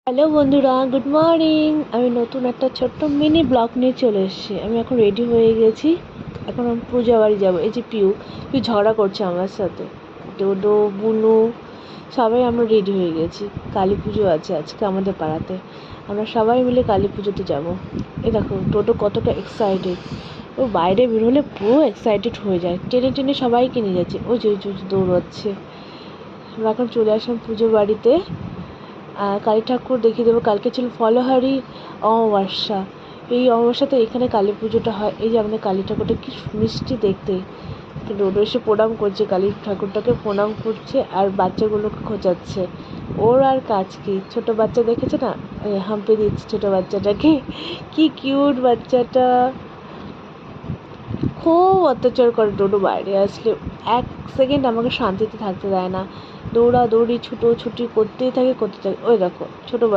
Hello বন্ধুরা, good morning. আমি নতুন একটা ছোট্ট মিনি ব্লগ নিয়ে চলে এসেছি। আমি এখন রেডি হয়ে গেছি। এখন আমি পূজা বাড়ি যাবো। এই যে পিউ ঝগড়া করছে আমার সাথে। ডোডো, বুনু সবাই আমরা রেডি হয়ে গেছি। কালী পুজো আছে আজকে আমাদের পাড়াতে। আমরা সবাই মিলে কালী পুজোতে যাবো। এই দেখো ডোডো কতটা এক্সাইটেড। ও বাইরে বেরোলে পুরো এক্সাইটেড হয়ে যায়, টেনে টেনে সবাইকে নিয়ে যাচ্ছে। ওই যে দৌড়াচ্ছে। আমরা এখন চলে আসলাম পুজো বাড়িতে। কালী ঠাকুর দেখিয়ে দেবো। কালকে ছিল ফলহারি অমাবস্যা। এই অমাবস্যাতে এখানে কালী পুজোটা হয়। এই যে আমাদের কালী ঠাকুরটা কি মিষ্টি দেখতে। ডোডো এসে প্রণাম করছে, কালী ঠাকুরটাকে প্রণাম করছে আর বাচ্চাগুলোকে খোঁচাচ্ছে। ওর আর কাজ কি, ছোট বাচ্চা দেখেছে না, হাম্পে দিচ্ছে ছোট বাচ্চাটাকে। কি কিউট বাচ্চাটা, খুব অত্যাচার করে ডোডো। বাইরে আসলে এক সেকেন্ড আমাকে শান্তিতে থাকতে দেয় না। দৌড়াদৌড়ি ছুটোছুটি করতেই থাকে। ওই দেখো ছোট